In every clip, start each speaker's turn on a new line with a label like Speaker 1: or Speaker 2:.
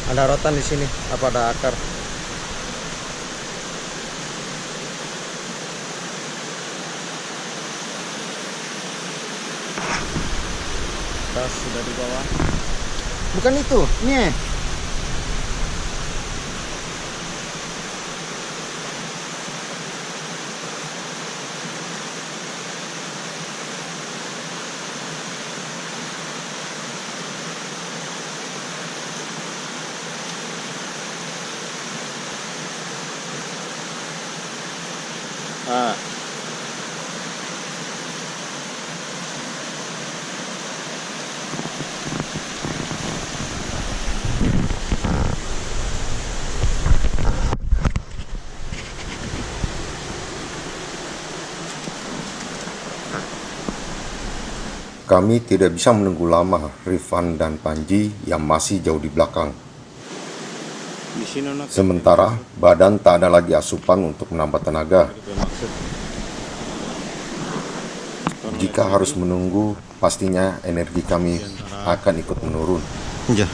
Speaker 1: Ada rotan di sini, apa ada akar? Tas sudah di bawah. Bukan itu, ini. Ah.
Speaker 2: Kami tidak bisa menunggu lama Rifan dan Panji yang masih jauh di belakang. Sementara badan tak ada lagi asupan untuk menambah tenaga. Jika harus menunggu, pastinya energi kami akan ikut menurun.
Speaker 1: Ya.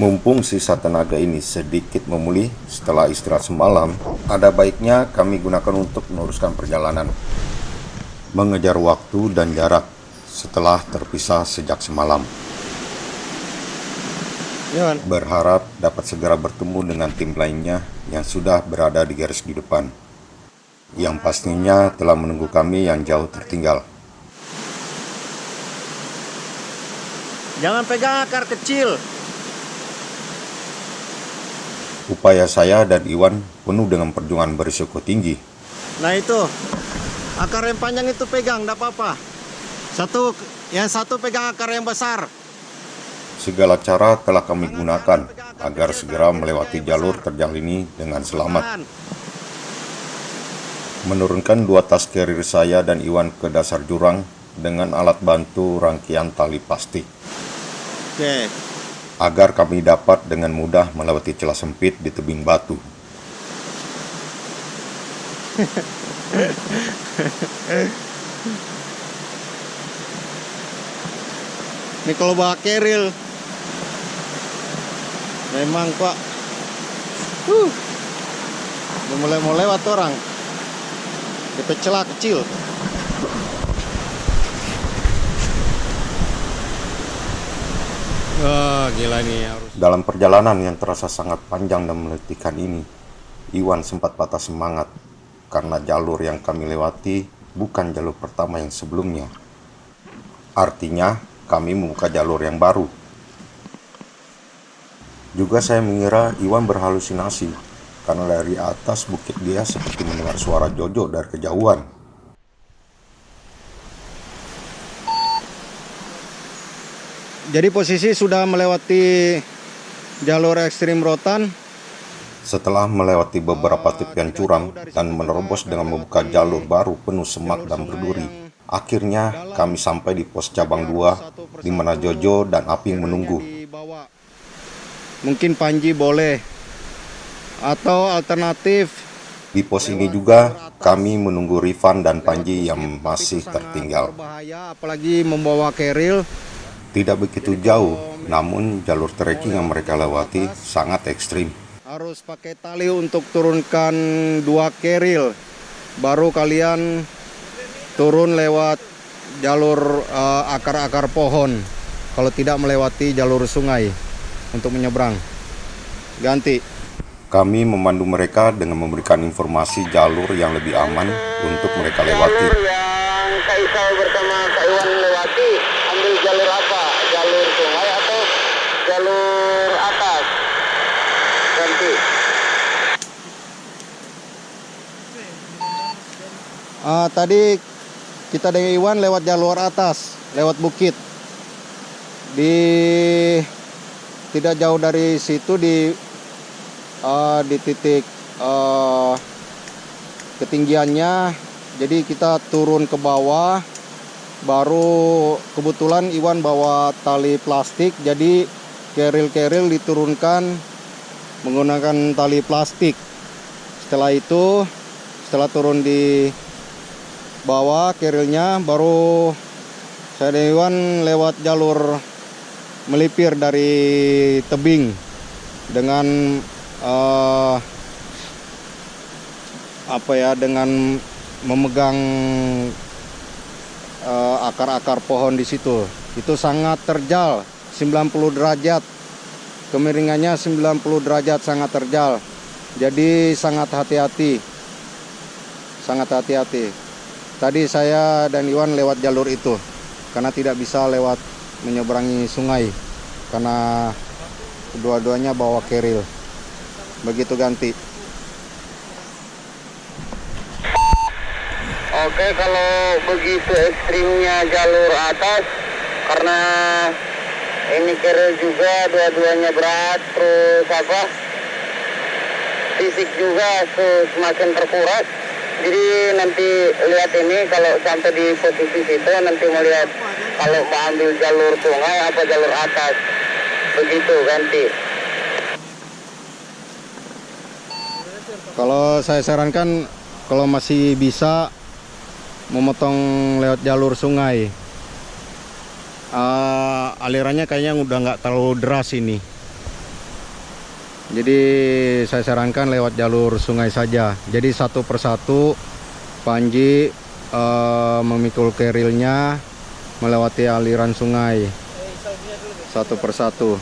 Speaker 2: Mumpung sisa tenaga ini sedikit memulih setelah istirahat semalam, ada baiknya kami gunakan untuk meneruskan perjalanan. Mengejar waktu dan jarak setelah terpisah sejak semalam. Berharap dapat segera bertemu dengan tim lainnya yang sudah berada di garis di depan, yang pastinya telah menunggu kami yang jauh tertinggal.
Speaker 1: Jangan pegang akar kecil.
Speaker 2: Upaya saya dan Iwan penuh dengan perjuangan berisiko tinggi.
Speaker 1: Nah itu, akar yang panjang itu pegang, tidak apa-apa. Yang satu pegang akar yang besar.
Speaker 2: Segala cara telah kami gunakan agar segera melewati jalur terjal ini dengan selamat. Menurunkan 2 tas carrier saya dan Iwan ke dasar jurang dengan alat bantu rangkaian tali plastik.
Speaker 1: Oke.
Speaker 2: Agar kami dapat dengan mudah melewati celah sempit di tebing batu.
Speaker 1: Ini kalau bawa keril memang Pak, udah mulai mau lewat orang di celah kecil. Wah gila nih harus.
Speaker 2: Dalam perjalanan yang terasa sangat panjang dan meletihkan ini, Iwan sempat patah semangat karena jalur yang kami lewati bukan jalur pertama yang sebelumnya. Artinya kami membuka jalur yang baru. Juga saya mengira Iwan berhalusinasi karena dari atas bukit dia seperti mendengar suara Jojo dari kejauhan.
Speaker 1: Jadi posisi sudah melewati jalur ekstrim rotan.
Speaker 2: Setelah melewati beberapa tepian curam dan menerobos dengan membuka jalur baru penuh semak dan berduri, akhirnya kami sampai di pos cabang 2 di mana Jojo dan Aping menunggu.
Speaker 1: Mungkin Panji boleh, atau alternatif
Speaker 2: di pos ini juga kami menunggu Rifan dan Panji yang masih tertinggal.
Speaker 1: Berbahaya, apalagi membawa keril.
Speaker 2: Tidak begitu jauh, namun jalur trekking yang mereka lewati sangat ekstrim.
Speaker 1: Harus pakai tali untuk turunkan 2 keril, baru kalian turun lewat jalur akar-akar pohon. Kalau tidak melewati jalur sungai untuk menyeberang. Ganti.
Speaker 2: Kami memandu mereka dengan memberikan informasi jalur yang lebih aman untuk mereka lewati.
Speaker 3: Jalur yang Kak Isau bersama Kak Iwan lewati, ambil jalur apa? Jalur sungai atau jalur atas? Ganti.
Speaker 1: Tadi kita dengan Iwan lewat jalur atas, lewat bukit. Tidak jauh dari situ di titik ketinggiannya, jadi kita turun ke bawah, baru kebetulan Iwan bawa tali plastik, jadi keril-keril diturunkan menggunakan tali plastik. Setelah itu, setelah turun di bawah kerilnya, baru saya dan Iwan lewat jalur melipir dari tebing. dengan dengan memegang akar-akar pohon di situ. Itu sangat terjal, 90 derajat. Kemiringannya 90 derajat, sangat terjal. Jadi sangat hati-hati. Sangat hati-hati. Tadi saya dan Iwan lewat jalur itu karena tidak bisa lewat menyeberangi sungai karena kedua-duanya bawa keril. Begitu Ganti.
Speaker 3: Oke, kalau begitu ekstrimnya jalur atas, karena ini keril juga, dua-duanya berat, terus fisik juga semakin terkuras. Jadi nanti lihat ini, kalau sampai di posisi situ nanti melihat kalau mau ambil jalur sungai apa jalur atas. Begitu Ganti.
Speaker 1: Kalau saya sarankan kalau masih bisa memotong lewat jalur sungai. Alirannya kayaknya udah nggak terlalu deras ini. Jadi saya sarankan lewat jalur sungai saja. Jadi satu persatu Panji memikul kerilnya melewati aliran sungai satu persatu.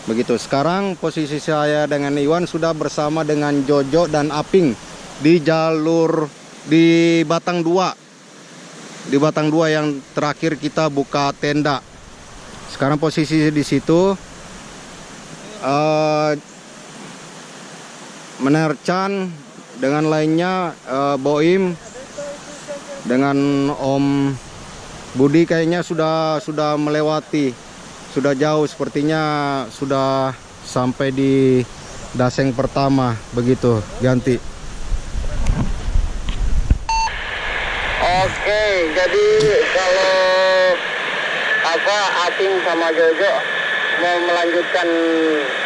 Speaker 1: Begitu. Sekarang posisi saya dengan Iwan sudah bersama dengan Jojo dan Aping di jalur di Batang 2. Di Batang 2 yang terakhir kita buka tenda. Sekarang posisi di situ Menercan dengan lainnya, Boim dengan Om Budi kayaknya sudah melewati, sudah jauh, sepertinya sudah sampai di daseng pertama. Begitu Ganti.
Speaker 3: Oke, jadi kalau Aping sama Jojo mau melanjutkan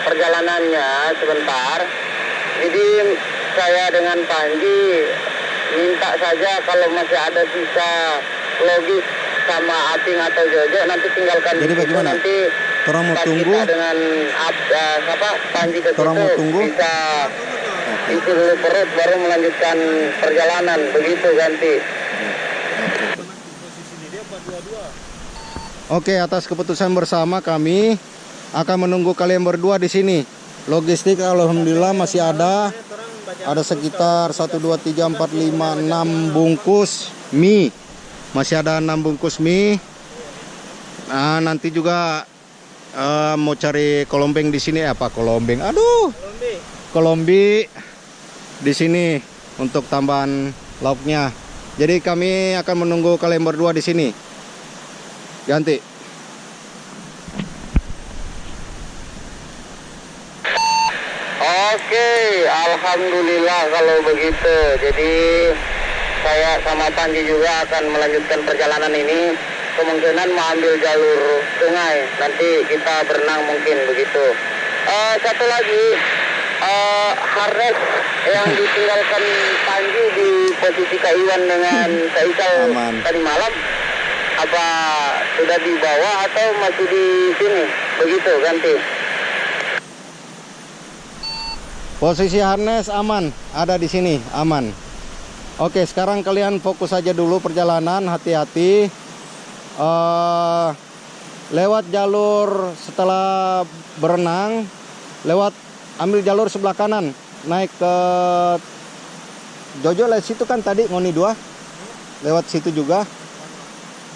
Speaker 3: perjalanannya sebentar, jadi saya dengan Panji minta saja kalau masih ada sisa logis sama Aping atau Jojo nanti tinggalkan.
Speaker 1: Jadi
Speaker 3: di situ.
Speaker 1: bagaimana?
Speaker 3: Nanti
Speaker 1: Orang mau tunggu
Speaker 3: kita dengan Panji ke situ
Speaker 1: Orang mau tunggu
Speaker 3: bisa isi dulu perut baru melanjutkan perjalanan. Begitu Ganti.
Speaker 1: Oke, atas keputusan bersama kami akan menunggu kalian berdua di sini. Logistik alhamdulillah masih ada. Ada sekitar 1 2 3 4 5 6 bungkus mie. Masih ada 6 bungkus mie. Nah, nanti juga mau cari kolombeng di sini. Kolombeng? Aduh. Kolombi di sini untuk tambahan lauknya. Jadi kami akan menunggu kalian berdua di sini. Ganti.
Speaker 3: Oke, alhamdulillah kalau begitu. Jadi saya sama Panji juga akan melanjutkan perjalanan ini. Kemungkinan mau ambil jalur sungai. Nanti kita berenang mungkin begitu. Satu lagi, harness yang ditinggalkan Panji di posisi Kak Iwan dengan Kak Isal tadi malam, apa sudah dibawa atau masih di sini? Begitu Ganti.
Speaker 1: Posisi harness aman, ada di sini, aman. Oke, sekarang kalian fokus saja dulu perjalanan, hati-hati. Lewat jalur setelah berenang, ambil jalur sebelah kanan, naik ke Jojo lewat situ kan tadi Ngoni 2. Lewat situ juga.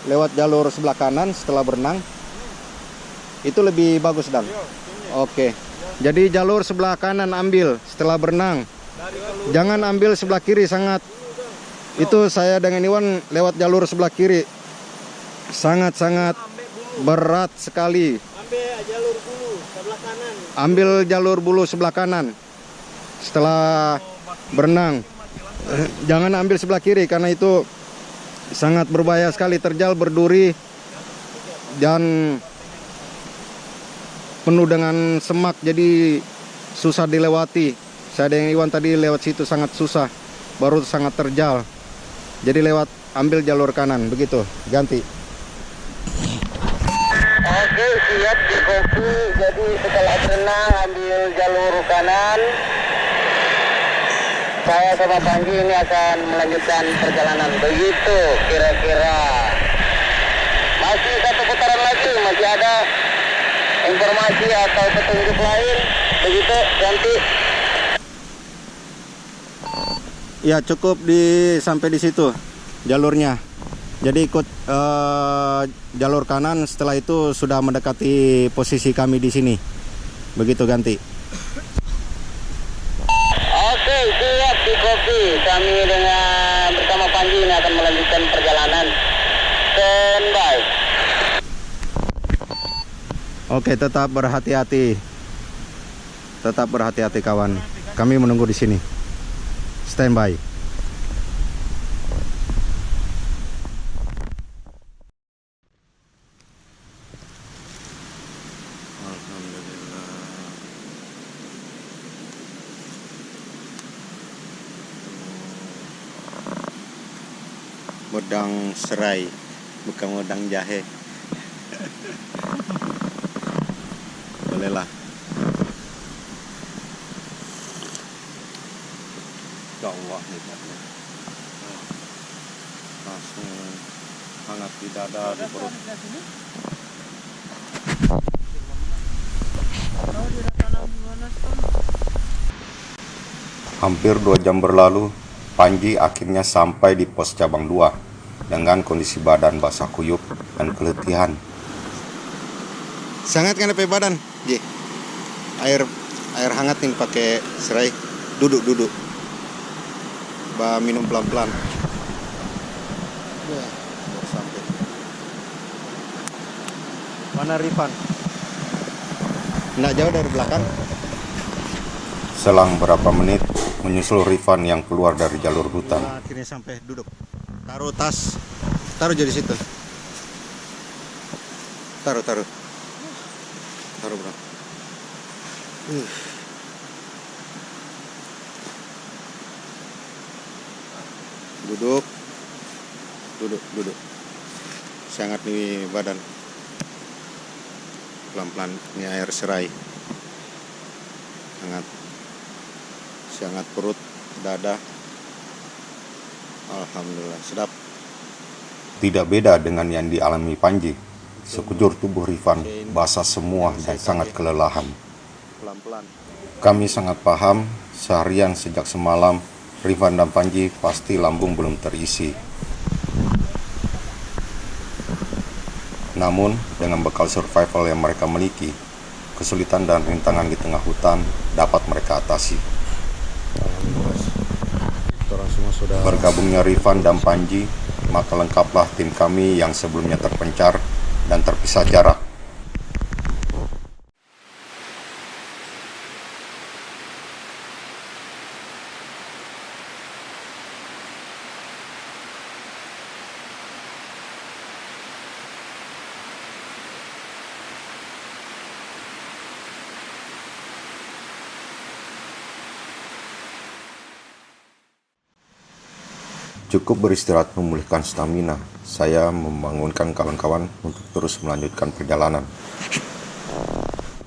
Speaker 1: Lewat jalur sebelah kanan setelah berenang. Itu lebih bagus, Dan. Oke. Jadi jalur sebelah kanan ambil setelah berenang. Jangan ambil sebelah kiri sangat. Itu saya dengan Iwan lewat jalur sebelah kiri. Sangat-sangat berat sekali. Ambil jalur bulu sebelah kanan setelah berenang. Jangan ambil sebelah kiri karena itu sangat berbahaya sekali, terjal, berduri dan penuh dengan semak, jadi susah dilewati. Saya dengan Iwan tadi lewat situ sangat susah, baru sangat terjal. Jadi ambil jalur kanan, begitu. Ganti.
Speaker 3: Oke, siap di kopi. Jadi setelah berenang ambil kanan. Saya sama Panji ini akan melanjutkan perjalanan. Begitu kira-kira. Masih satu putaran lagi, masih ada informasi atau petunjuk lain. Begitu, ganti.
Speaker 1: Ya cukup sampai di situ jalurnya. Jadi ikut jalur kanan, setelah itu sudah mendekati posisi kami di sini. Begitu ganti.
Speaker 3: Oke, siap di kopi. Kami dengan bersama Panji ini akan melanjutkan perjalanan. Standby.
Speaker 1: Oke, tetap berhati-hati. Tetap berhati-hati kawan. Kami menunggu di sini. Standby. Alhamdulillah. Wedang serai, bukan wedang jahe. Bolehlah. Ya Allah, nikmatnya. Langsung hangat di dada, di perut.
Speaker 2: Hampir 2 jam berlalu, Panji akhirnya sampai di pos cabang 2 dengan kondisi badan basah kuyup dan keletihan.
Speaker 1: Sangat kan badan? Ji. Air hangat nih pakai serai. Duduk. Minum pelan-pelan. Ya, baru sampai. Mana Rifan? Nggak jauh dari belakang.
Speaker 2: Selang berapa menit, menyusul Rifan yang keluar dari jalur hutan.
Speaker 1: Nah, akhirnya sampai, duduk. Taruh tas. Taruh jadi situ. Taruh. Taruh, bro. Duduk. Sangat nih badan. Pelan-pelan, ini air serai. Sangat perut, dada. Alhamdulillah, sedap.
Speaker 2: Tidak beda dengan yang dialami Panji. Sekujur tubuh Rifan basah semua dan sangat kelelahan.
Speaker 1: Pelan-pelan.
Speaker 2: Kami sangat paham, seharian sejak semalam, Rifan dan Panji pasti lambung belum terisi. Namun, dengan bekal survival yang mereka miliki, kesulitan dan rintangan di tengah hutan dapat mereka atasi. Bergabungnya Rifan dan Panji, maka lengkaplah tim kami yang sebelumnya terpencar dan terpisah jarak. Cukup beristirahat memulihkan stamina, saya membangunkan kawan-kawan untuk terus melanjutkan perjalanan.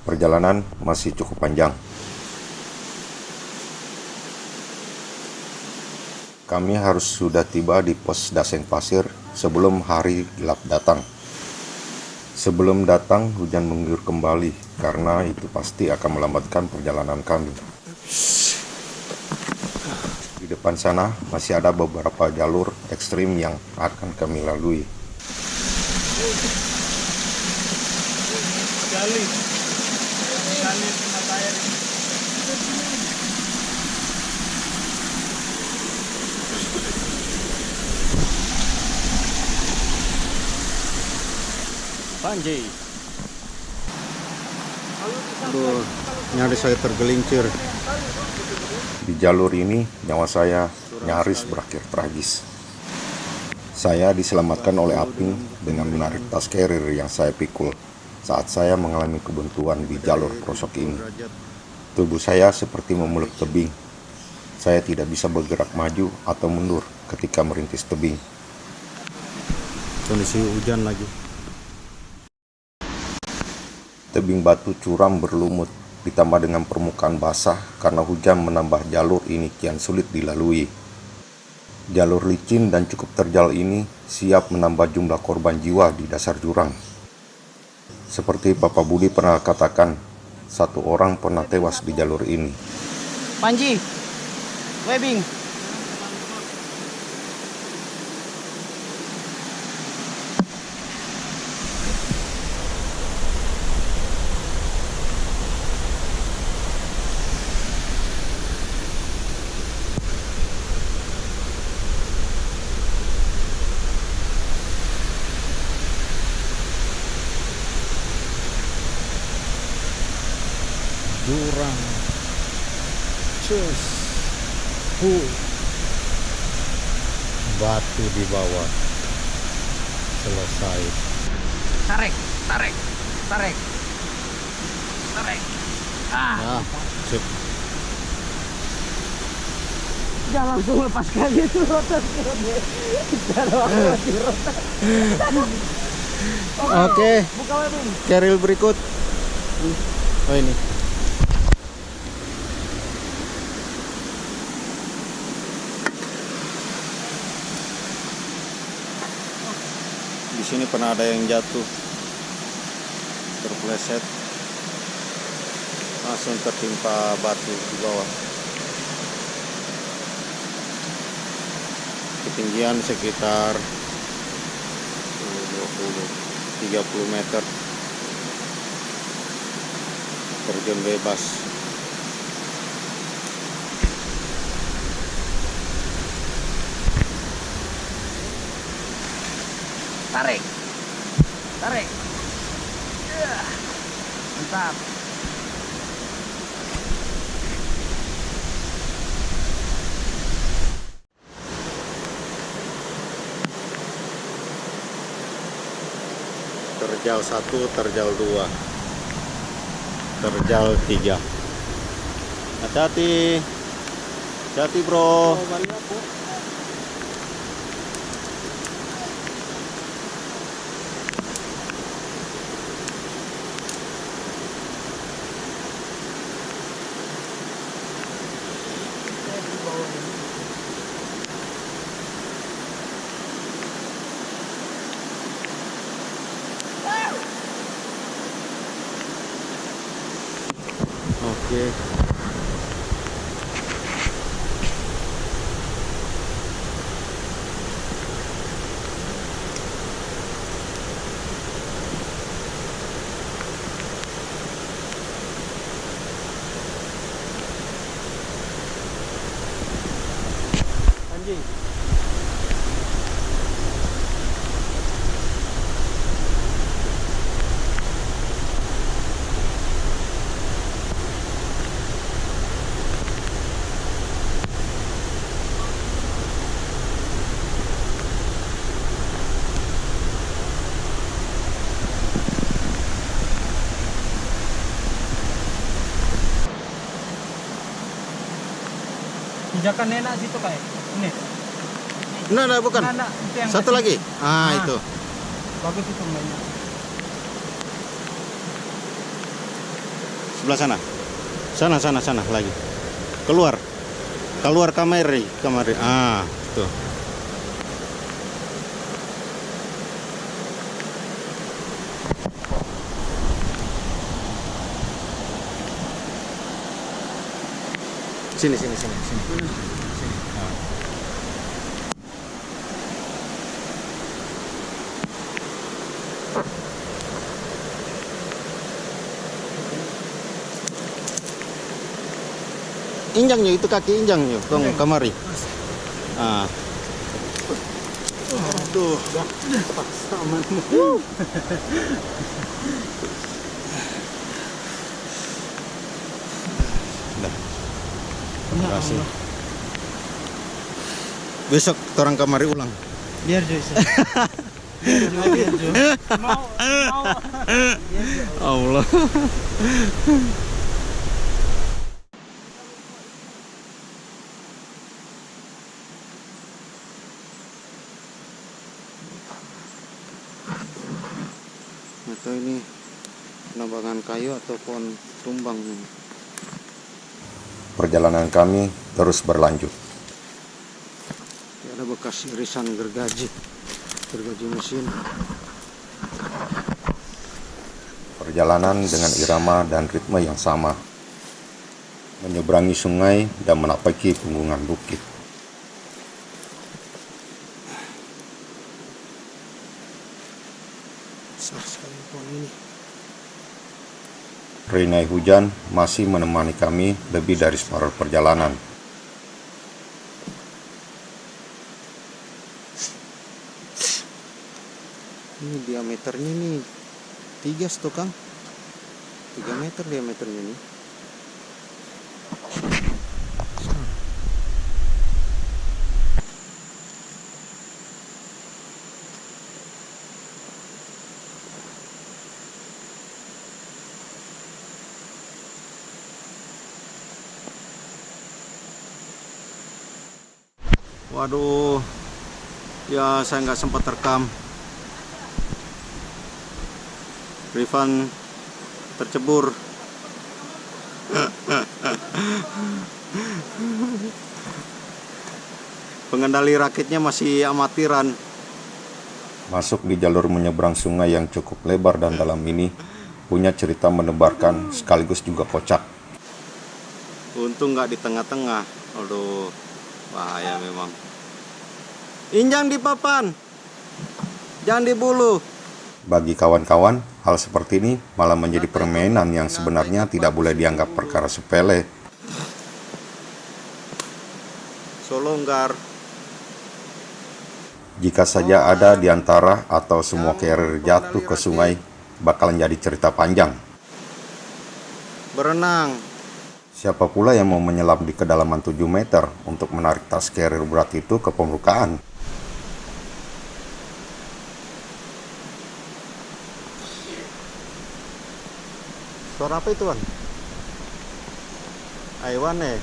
Speaker 2: Perjalanan masih cukup panjang. Kami harus sudah tiba di pos Daseng Pasir sebelum hari gelap datang. Sebelum datang, hujan mengguyur kembali karena itu pasti akan melambatkan perjalanan kami. Di depan sana masih ada beberapa jalur ekstrim yang akan kami lalui.
Speaker 1: Panji. Aduh, nyaris saya tergelincir.
Speaker 2: Di jalur ini, nyawa saya nyaris berakhir tragis. Saya diselamatkan oleh Aping dengan menarik tas carrier yang saya pikul saat saya mengalami kebuntuan di jalur krosok ini. Tubuh saya seperti memeluk tebing. Saya tidak bisa bergerak maju atau mundur ketika merintis tebing.
Speaker 1: Kondisi hujan lagi.
Speaker 2: Tebing batu curam berlumut ditambah dengan permukaan basah karena hujan menambah jalur ini kian sulit dilalui. Jalur licin dan cukup terjal ini siap menambah jumlah korban jiwa di dasar jurang. Seperti Bapak Budi pernah katakan, 1 orang pernah tewas di jalur ini.
Speaker 1: Panji, webbing. Jurang, cus, batu di bawah, selesai.
Speaker 3: Tarik, tarik, tarik, tarik.
Speaker 1: Nah, sip.
Speaker 3: Jangan langsung lepaskan gitu rotan.
Speaker 1: Oke,
Speaker 3: Buka webbing.
Speaker 1: keril berikut. Oh ini. Di sini pernah ada yang jatuh, terpleset, langsung tertimpa batu di bawah. Ketinggian sekitar 20-30 meter. Terjun bebas.
Speaker 3: Tarik, tarik. Mantap.
Speaker 1: Terjal 1, terjal 2, terjal 3. Hati-hati. Hati-hati, bro. Oke. Anjing.
Speaker 4: Pijakan enak situ kayak ini.
Speaker 1: Nah, bukan.
Speaker 4: Nah, itu yang
Speaker 1: Satu lagi.
Speaker 4: kasih. Nah.
Speaker 1: Itu.
Speaker 4: Bagus itu mainnya.
Speaker 1: Sebelah sana. Sana lagi. Keluar. Keluar kamari. Tuh. Sini. Injangnya itu kaki injangnya, tong kamari. Aduh. Dah. Terima kasih. Besok orang kamari ulang.
Speaker 4: Biar Jo. Biar Jo. Mau.
Speaker 1: Allah. Atau ini nambah timbangan kayu ataupun tumbang.
Speaker 2: Perjalanan kami terus berlanjut.
Speaker 1: Ada bekas irisan gergaji mesin.
Speaker 2: Perjalanan dengan irama dan ritme yang sama, menyeberangi sungai dan menapaki punggungan bukit.
Speaker 1: Besar sekali pohon ini.
Speaker 2: Rinai hujan masih menemani kami lebih dari separuh perjalanan.
Speaker 1: Ini diameternya nih 3 tuh Kang. 3 meter diameternya nih. Waduh, ya saya nggak sempat rekam. Rifan tercebur. Pengendali rakitnya masih amatiran.
Speaker 2: Masuk di jalur menyeberang sungai yang cukup lebar dan dalam ini punya cerita menebarkan sekaligus juga kocak.
Speaker 1: Untung nggak di tengah-tengah. Aduh, bahaya memang. Injang di papan, jangan di bulu.
Speaker 2: Bagi kawan-kawan, hal seperti ini malah menjadi permainan yang sebenarnya tidak boleh dianggap perkara sepele.
Speaker 1: Solonggar.
Speaker 2: Jika saja ada di antara atau semua carrier jatuh ke sungai, bakalan jadi cerita panjang.
Speaker 1: Berenang.
Speaker 2: Siapa pula yang mau menyelam di kedalaman 7 meter untuk menarik tas carrier berat itu ke permukaan?
Speaker 1: Suara apa itu, Wan? Aiwan ya?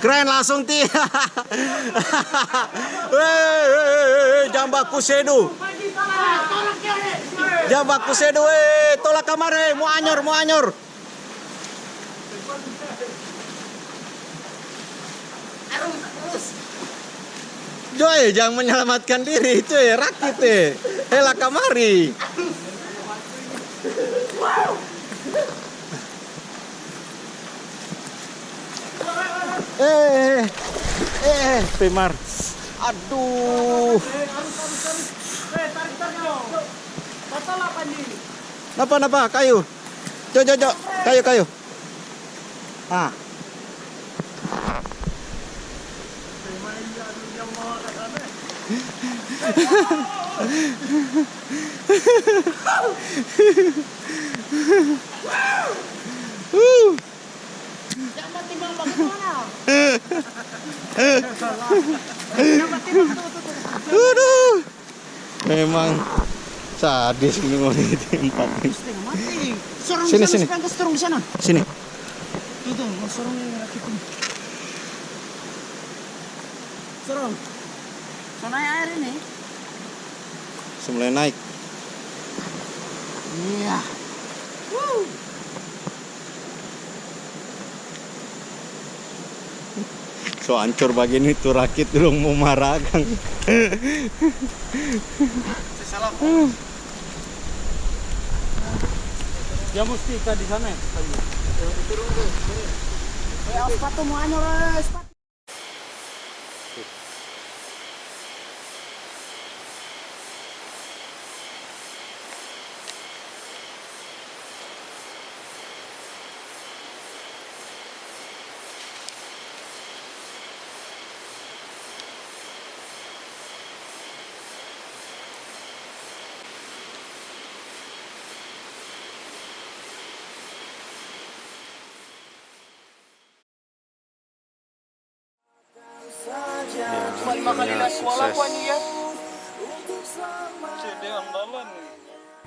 Speaker 1: Keren langsung ti. Jambak kusedu. Jambak kusedu, tolak kamare, mau anyor. Joy, jangan menyelamatkan diri itu ya, rakit ya. Hela kamari. Pemar. Aduh. Napa kayu. Jo, kayu. Ah.
Speaker 5: Jangan timbang bagaimana?
Speaker 1: Aduh. Memang sadis ini mau ditempat. Sini.
Speaker 5: Sorong di sana.
Speaker 1: Sini.
Speaker 5: Itu, sorong rakit ini. Sorong. Sonai air ini.
Speaker 1: Mulai naik.
Speaker 5: Iya.
Speaker 1: So hancur begini tuh rakit dulu mau marah Kang.
Speaker 4: Salam. Dia mesti di sana ya? Turun tuh.
Speaker 5: Sepatu mau anyor, sepatu.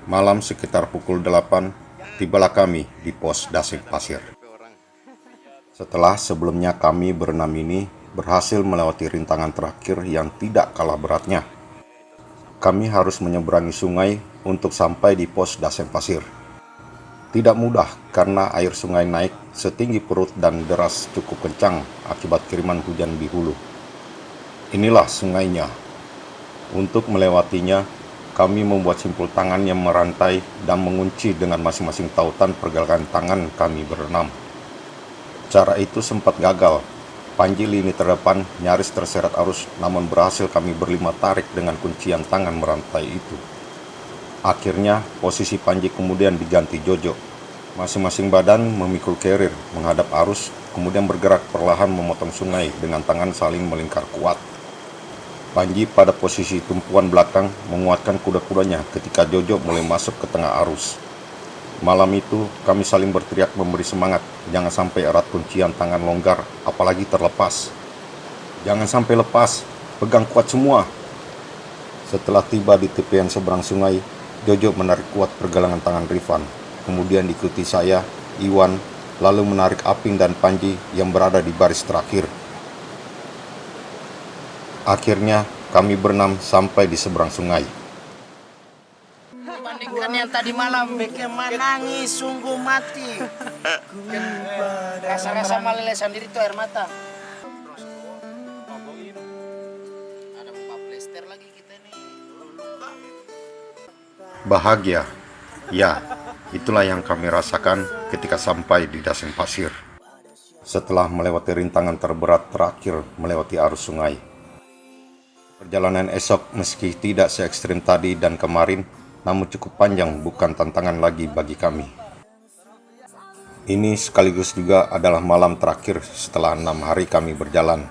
Speaker 2: Malam sekitar pukul 8, tibalah kami di pos Dasik Pasir. Setelah sebelumnya kami berenam ini berhasil melewati rintangan terakhir yang tidak kalah beratnya. Kami harus menyeberangi sungai untuk sampai di pos Daseng Pasir. Tidak mudah karena air sungai naik setinggi perut dan deras cukup kencang akibat kiriman hujan di hulu. Inilah sungainya. Untuk melewatinya, kami membuat simpul tangan yang merantai dan mengunci dengan masing-masing tautan pergelangan tangan kami berenam. Cara itu sempat gagal. Panji lini terdepan nyaris terseret arus, namun berhasil kami berlima tarik dengan kuncian tangan merantai itu. Akhirnya, posisi Panji kemudian diganti Jojo. Masing-masing badan memikul carrier menghadap arus, kemudian bergerak perlahan memotong sungai dengan tangan saling melingkar kuat. Panji pada posisi tumpuan belakang menguatkan kuda-kudanya ketika Jojo mulai masuk ke tengah arus. Malam itu kami saling berteriak memberi semangat, jangan sampai erat kuncian tangan longgar, apalagi terlepas. Jangan sampai lepas, pegang kuat semua. Setelah tiba di tepian seberang sungai, Jojo menarik kuat pergelangan tangan Rifan, kemudian diikuti saya, Iwan, lalu menarik Aping dan Panji yang berada di baris terakhir. Akhirnya kami berenam sampai di seberang sungai.
Speaker 5: Dibandingkan yang tadi malam, bikin menangis sungguh mati. Rasa-rasa meleleh sendiri tuh air mata. Ada 4 plester lagi kita nih.
Speaker 2: Bahagia, ya, itulah yang kami rasakan ketika sampai di Daseng Pasir. Setelah melewati rintangan terberat terakhir melewati arus sungai. Perjalanan esok meski tidak se-ekstrim tadi dan kemarin, namun cukup panjang, bukan tantangan lagi bagi kami. Ini sekaligus juga adalah malam terakhir setelah 6 hari kami berjalan.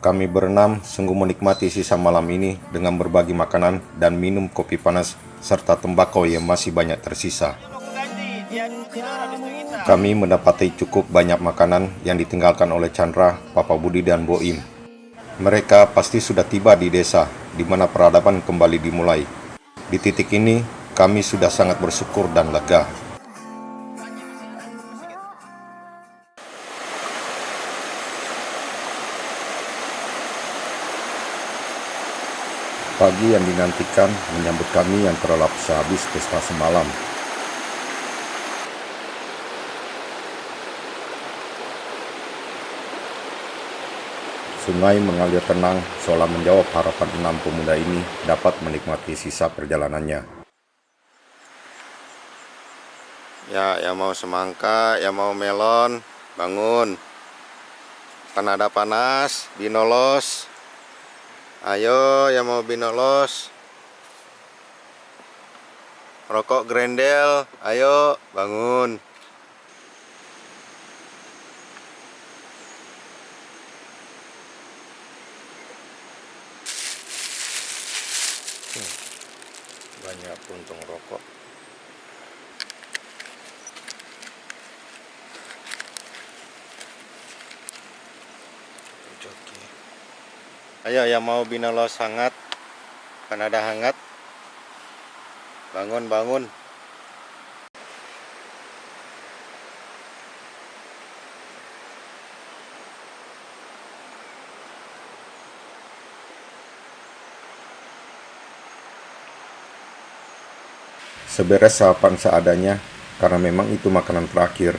Speaker 2: Kami berenam sungguh menikmati sisa malam ini dengan berbagi makanan dan minum kopi panas serta tembakau yang masih banyak tersisa. Kami mendapati cukup banyak makanan yang ditinggalkan oleh Chandra, Papa Budi dan Boim. Mereka pasti sudah tiba di desa di mana peradaban kembali dimulai. Di titik ini kami sudah sangat bersyukur dan lega. Pagi yang dinantikan menyambut kami yang terlelap sehabis pesta semalam. Sungai mengalir tenang seolah menjawab harapan 6 pemuda ini dapat menikmati sisa perjalanannya. Ya, yang mau semangka, yang mau melon, bangun. Kan ada panas, binolos. Ayo yang mau binolos. Rokok grendel, ayo bangun. Banyak puntung rokok. Ayo yang mau binolos hangat, kan ada hangat. Bangun, bangun. Seberes sarapan seadanya, karena memang itu makanan terakhir,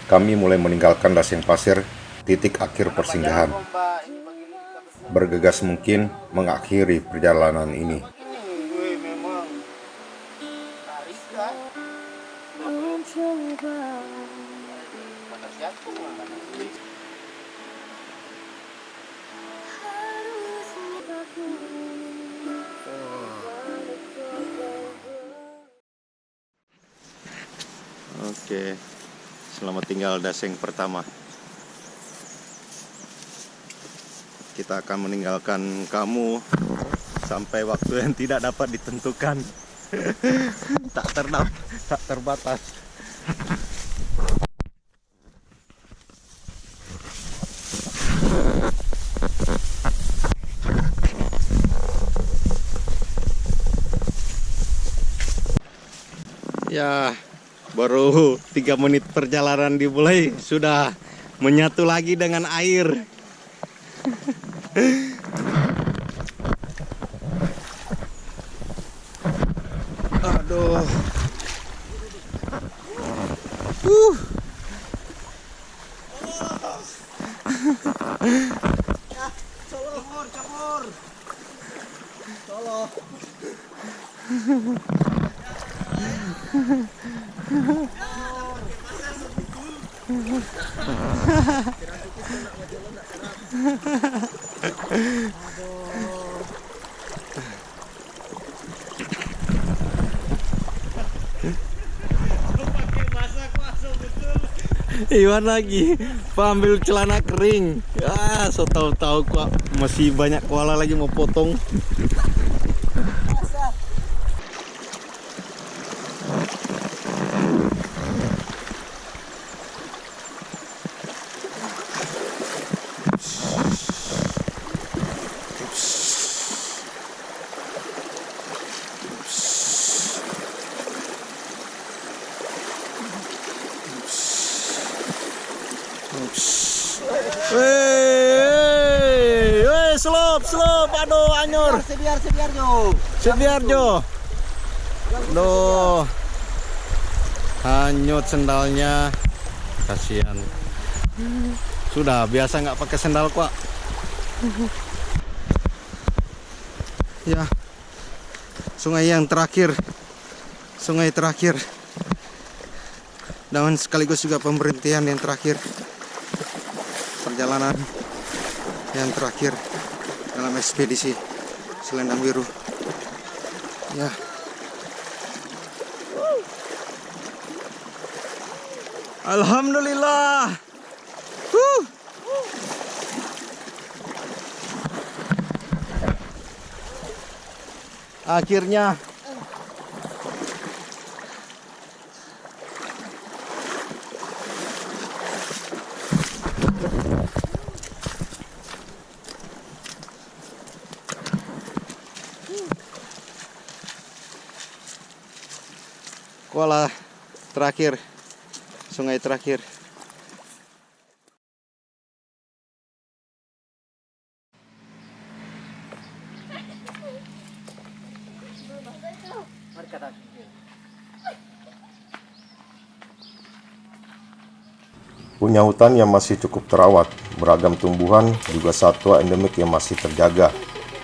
Speaker 2: kami mulai meninggalkan Daseng Pasir, titik akhir persinggahan. Bergegas mungkin mengakhiri perjalanan ini. Oke, selamat tinggal Daseng pertama. Kita akan meninggalkan kamu sampai waktu yang tidak dapat ditentukan. tak terbatas. Ya, baru 3 menit perjalanan dimulai sudah menyatu lagi dengan air.
Speaker 1: Aduh.
Speaker 5: Cabur. Solo.
Speaker 1: Iwan lagi ambil celana kering. So tahu-tahu kok masih banyak koala lagi mau potong. Slop, aduh anyur. Sebiarjo. Duh. Hanyut sendalnya. Kasihan. Sudah biasa nggak pakai sendal kok. Ya. Sungai yang terakhir. Sungai terakhir. Dan sekaligus juga pemberhentian yang terakhir. Perjalanan yang terakhir dalam ekspedisi Selendang Biru. Ya. Alhamdulillah. Akhirnya koala terakhir, sungai terakhir.
Speaker 2: Punya hutan yang masih cukup terawat, beragam tumbuhan, juga satwa endemik yang masih terjaga,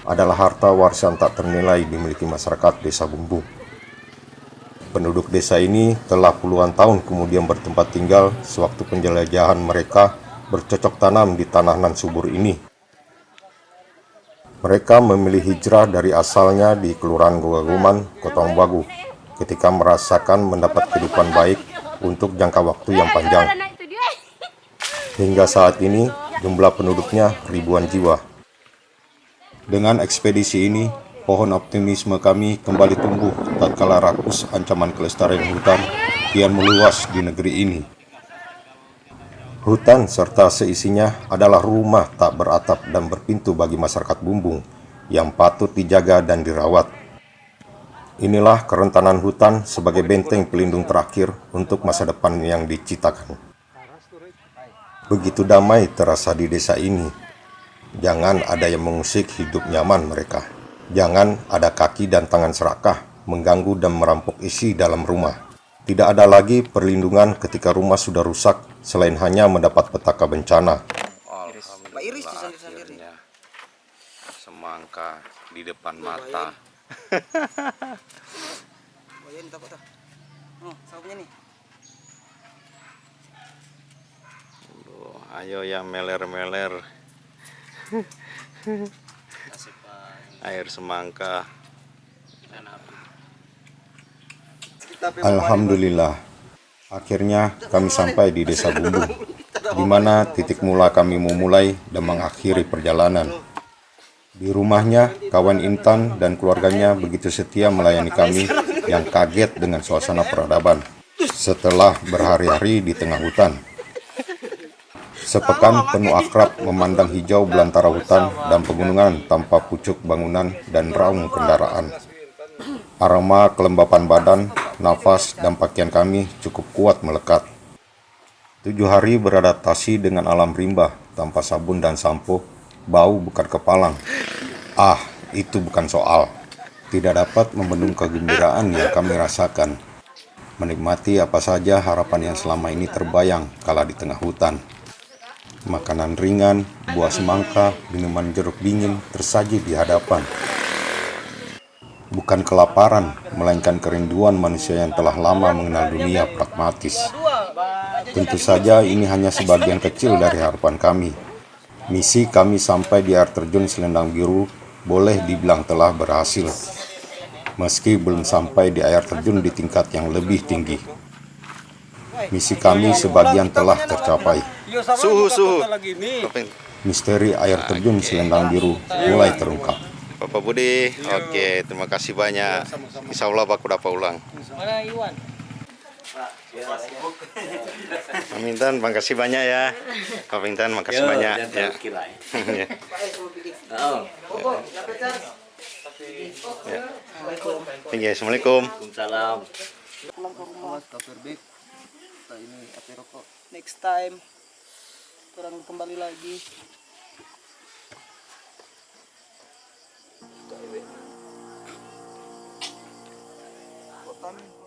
Speaker 2: adalah harta warisan tak ternilai dimiliki masyarakat Desa Bumbung. Penduduk desa ini telah puluhan tahun kemudian bertempat tinggal sewaktu penjelajahan mereka bercocok tanam di tanah nan subur ini. Mereka memilih hijrah dari asalnya di Kelurahan Gogaguman, Kota Ombagu, ketika merasakan mendapat kehidupan baik untuk jangka waktu yang panjang. Hingga saat ini, jumlah penduduknya ribuan jiwa. Dengan ekspedisi ini, pohon optimisme kami kembali tumbuh tatkala rakus ancaman kelestarian hutan kian meluas di negeri ini. Hutan serta seisinya adalah rumah tak beratap dan berpintu bagi masyarakat Bumbung yang patut dijaga dan dirawat. Inilah kerentanan hutan sebagai benteng pelindung terakhir untuk masa depan yang diciptakan. Begitu damai terasa di desa ini. Jangan ada yang mengusik hidup nyaman mereka. Jangan ada kaki dan tangan serakah mengganggu dan merampok isi dalam rumah. Tidak ada lagi perlindungan ketika rumah sudah rusak selain hanya mendapat petaka bencana.
Speaker 1: Alhamdulillah, akhirnya semangka di depan mata. Ayo yang meler-meler. Air semangka.
Speaker 2: Alhamdulillah, akhirnya kami sampai di Desa Bumbung, di mana titik mula kami memulai dan mengakhiri perjalanan. Di rumahnya, kawan Intan dan keluarganya begitu setia melayani kami yang kaget dengan suasana peradaban setelah berhari-hari di tengah hutan. Sepekan penuh akrab memandang hijau belantara hutan dan pegunungan tanpa pucuk bangunan dan raung kendaraan. Aroma kelembapan badan, nafas, dan pakaian kami cukup kuat melekat. 7 hari beradaptasi dengan alam rimba tanpa sabun dan sampo, bau bukan kepalang. Itu bukan soal. tidak dapat membendung kegembiraan yang kami rasakan. Menikmati apa saja harapan yang selama ini terbayang kala di tengah hutan. Makanan ringan, buah semangka, minuman jeruk dingin tersaji di hadapan. Bukan kelaparan, melainkan kerinduan manusia yang telah lama mengenal dunia pragmatis. Tentu saja ini hanya sebagian kecil dari harapan kami. Misi kami sampai di air terjun Selendang Biru boleh dibilang telah berhasil, meski belum sampai di air terjun di tingkat yang lebih tinggi. Misi kami sebagian telah tercapai.
Speaker 1: Suhu.
Speaker 2: Misteri air terjun Selendang Biru mulai terungkap.
Speaker 1: Bapak Budi, oke, terima kasih banyak. Insya Allah aku dapat ulang. Amintan, makasih banyak ya. Amintan, makasih banyak. Ya. Ya. Assalamualaikum.
Speaker 5: Next time orang kembali lagi. Kota nih.